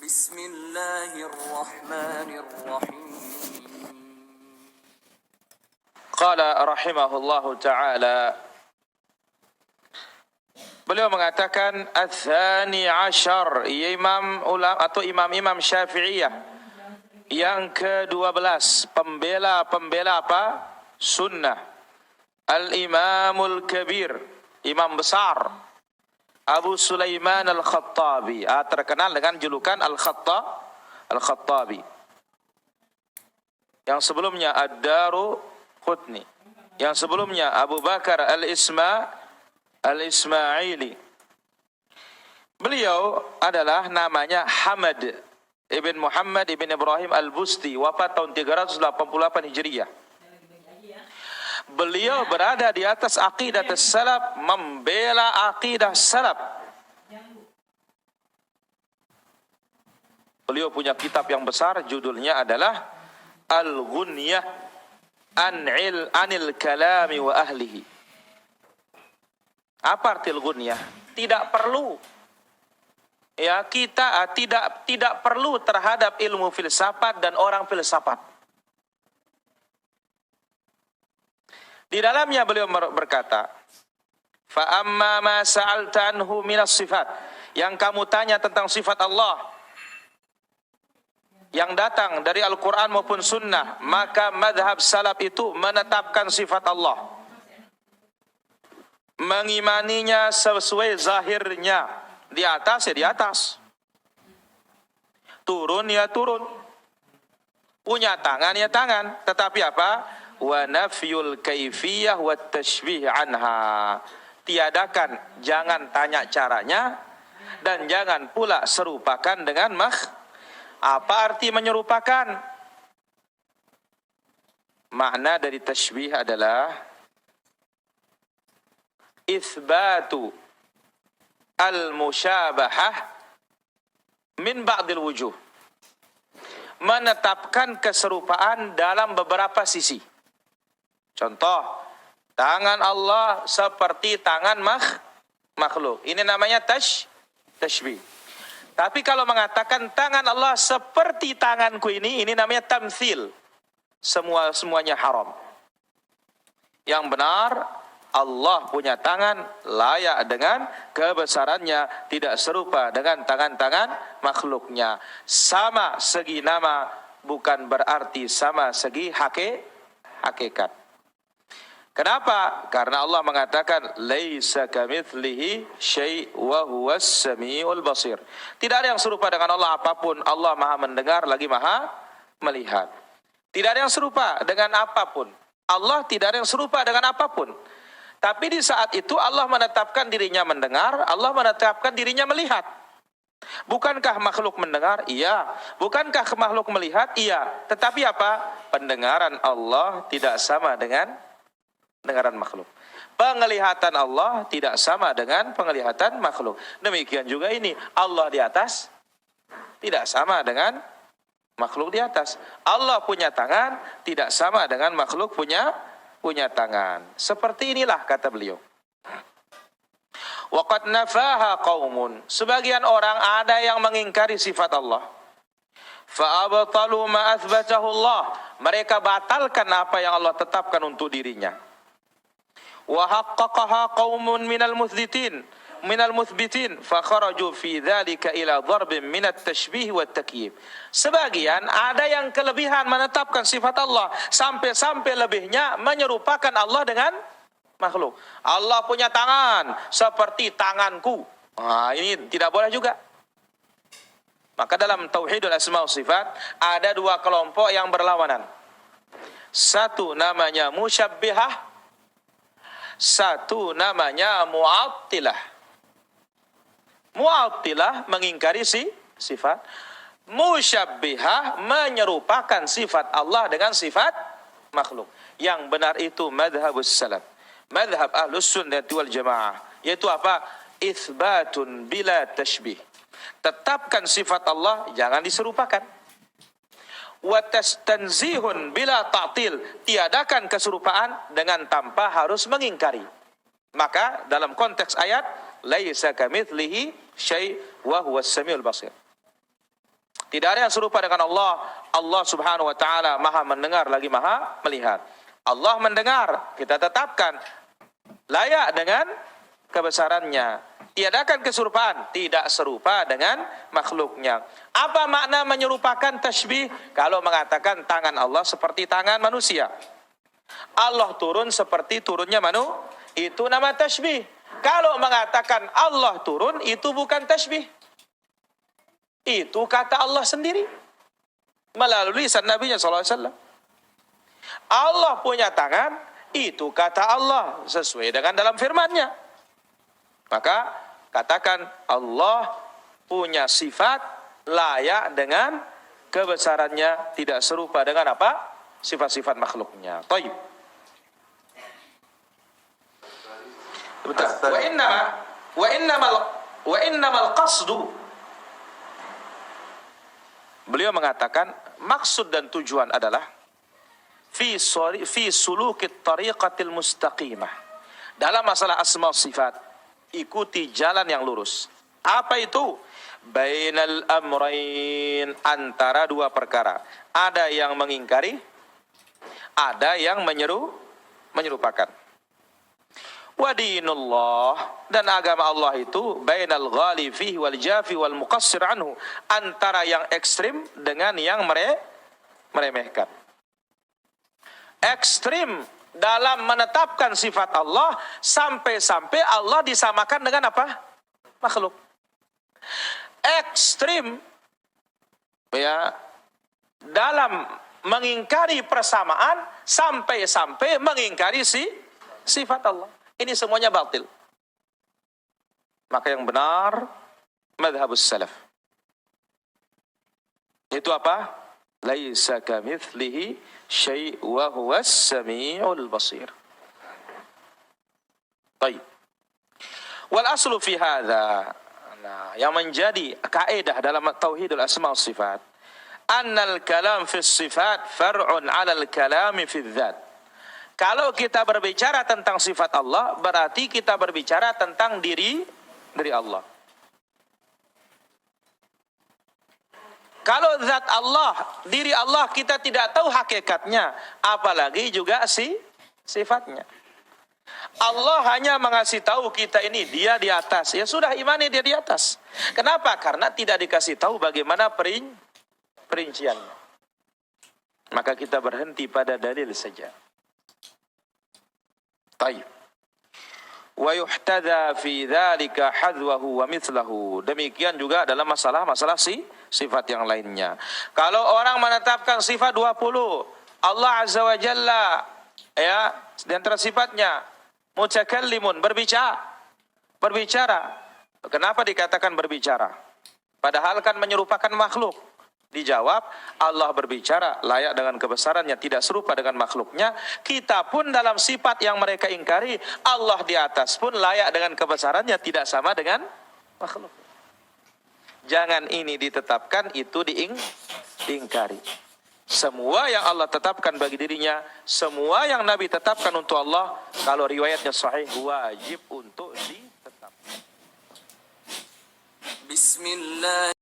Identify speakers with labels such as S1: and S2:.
S1: بسم الله الرحمن الرحيم.
S2: قال رحمه الله تعالى, beliau mengatakan ats-tsani asyar, imam Syafi'iyah yang ke-12, pembela apa? Sunnah. Al-Imamul Kabir, imam besar, Abu Sulaiman Al-Khattabi, terkenal dengan julukan Al-Khattabi. Yang sebelumnya Ad-Daruqutni, yang sebelumnya Abu Bakar Al-Ismaili. Beliau adalah namanya Hamad ibn Muhammad ibn Ibrahim Al-Busti, wafat tahun 388 Hijriah. Beliau berada di atas aqidah salaf, membela aqidah salaf. Beliau punya kitab yang besar, judulnya adalah Al-Ghunyah Anil Kalami wa Ahlihi. Apa arti Al-Ghunyah? Tidak perlu, ya, kita tidak perlu terhadap ilmu filsafat dan orang filsafat. Di dalamnya beliau berkata, fa amma ma sa'alta anhu minas sifat, yang kamu tanya tentang sifat Allah yang datang dari Al-Quran maupun Sunnah, maka madhab salaf itu menetapkan sifat Allah, mengimaninya sesuai zahirnya, di atas ya di atas, turun ya turun, punya tangan ya tangan, tetapi apa? Wa nafyul kaifiyah wa tashbih anha, tiadakan, jangan tanya caranya, dan jangan pula serupakan dengan Apa arti menyerupakan? Makna dari tashbih adalah itsbatu al-musyabahah min ba'dil wujuh, menetapkan keserupaan dalam beberapa sisi. Contoh, tangan Allah seperti tangan makhluk. Ini namanya tashbih. Tapi kalau mengatakan tangan Allah seperti tanganku ini namanya tamtsil. Semuanya haram. Yang benar, Allah punya tangan layak dengan kebesarannya, tidak serupa dengan tangan-tangan makhluknya. Sama segi nama bukan berarti sama segi hakikat. Kenapa? Karena Allah mengatakan laisa kamitslihi syai' wa huwas samiul basir. Tidak ada yang serupa dengan Allah apapun. Allah Maha mendengar lagi Maha melihat. Tidak ada yang serupa dengan apapun. Allah tidak ada yang serupa dengan apapun. Tapi di saat itu Allah menetapkan dirinya mendengar, Allah menetapkan dirinya melihat. Bukankah makhluk mendengar? Iya. Bukankah makhluk melihat? Iya. Tetapi apa? Pendengaran Allah tidak sama dengan pendengaran makhluk. Penglihatan Allah tidak sama dengan penglihatan makhluk. Demikian juga ini, Allah di atas tidak sama dengan makhluk di atas. Allah punya tangan tidak sama dengan makhluk punya tangan. Seperti inilah kata beliau. Waqad nafaha qaumun, sebagian orang ada yang mengingkari sifat Allah. Fa abtalu ma athbatahu Allah, mereka batalkan apa yang Allah tetapkan untuk dirinya. Wa haqqaqaha qaumun minal muthbitin fa kharaju fi dzalika ila dharbin minat tashbih wat takyif. Sebagian ada yang kelebihan menetapkan sifat Allah, sampai lebihnya menyerupakan Allah dengan makhluk. Allah punya tangan seperti tanganku. Ini tidak boleh juga. Maka dalam tauhidul asma wa sifat ada dua kelompok yang berlawanan. Satu namanya musyabbihah, satu namanya mu'attilah. Mu'attilah mengingkari sifat. Musyabbihah menyerupakan sifat Allah dengan sifat makhluk. Yang benar itu madhabus salaf, madhab ahlus sunnati wal jamaah, yaitu apa? Itsbatun bila tashbih. Tetapkan sifat Allah, jangan diserupakan. Wa tanzihun bila ta'til, tiadakan keserupaan dengan tanpa harus mengingkari. Maka dalam konteks ayat laisa kamitslihi syai' wa huwas samiul basir. Tidak ada yang serupa dengan Allah. Allah subhanahu wa ta'ala maha mendengar lagi maha melihat. Allah mendengar, kita tetapkan layak dengan kebesarannya. Tiadakan keserupaan, tidak serupa dengan makhluknya. Apa makna menyerupakan tasbih? Kalau mengatakan tangan Allah seperti tangan manusia, Allah turun seperti turunnya itu nama tasbih. Kalau mengatakan Allah turun, itu bukan tasbih. Itu kata Allah sendiri melalui lisan Nabi-Nya SAW. Allah punya tangan, itu kata Allah sesuai dengan dalam firman-Nya. Maka katakan Allah punya sifat layak dengan kebesarannya, tidak serupa dengan apa? Sifat-sifat makhluknya. Taib. Wa innamal qasdu. Beliau mengatakan maksud dan tujuan adalah fi sulukit tariqatil mustaqimah. Dalam masalah asma sifat, ikuti jalan yang lurus. Apa itu? Bainal amrain, antara dua perkara. Ada yang mengingkari, ada yang menyerupakan. Wa dinullah, dan agama Allah itu bainal ghali fihi wal jafi wal muqassir anhu, antara yang ekstrim dengan yang meremehkan. Ekstrim dalam menetapkan sifat Allah, sampai-sampai Allah disamakan dengan apa? Makhluk. Ekstrim ya dalam mengingkari persamaan, sampai-sampai mengingkari sifat Allah. Ini semuanya batil. Maka yang benar madhabus salaf itu apa? Laisa kamitslihi syai' wa huwas samiul basir. Baik. Wal aslu fi hadza, nah, yang menjadi kaidah dalam tauhidul asma wa sifat, annal kalam fi sifat far'un 'alal kalami fi dzat. Kalau kita berbicara tentang sifat Allah, berarti kita berbicara tentang diri Allah. Kalau zat Allah, diri Allah, kita tidak tahu hakikatnya, apalagi juga sifatnya. Allah hanya mengasih tahu kita ini, dia di atas. Ya sudah, imani dia di atas. Kenapa? Karena tidak dikasih tahu bagaimana perinciannya. Maka kita berhenti pada dalil saja. Taib. Wa yuhtada fi dzalika hadwahu wa mithlahu. Demikian juga dalam masalah sifat yang lainnya. Kalau orang menetapkan sifat 20, Allah Azza wa Jalla ya, di antara sifatnya mutakallimun, berbicara. Kenapa dikatakan berbicara? Padahal kan menyerupakan makhluk. Dijawab, Allah berbicara layak dengan kebesarannya, tidak serupa dengan makhluknya. Kita pun dalam sifat yang mereka ingkari, Allah di atas pun layak dengan kebesarannya, tidak sama dengan makhluk. Jangan ini ditetapkan, itu diingkari. Semua yang Allah tetapkan bagi dirinya, semua yang Nabi tetapkan untuk Allah, kalau riwayatnya sahih, wajib untuk ditetapkan.
S1: Bismillah.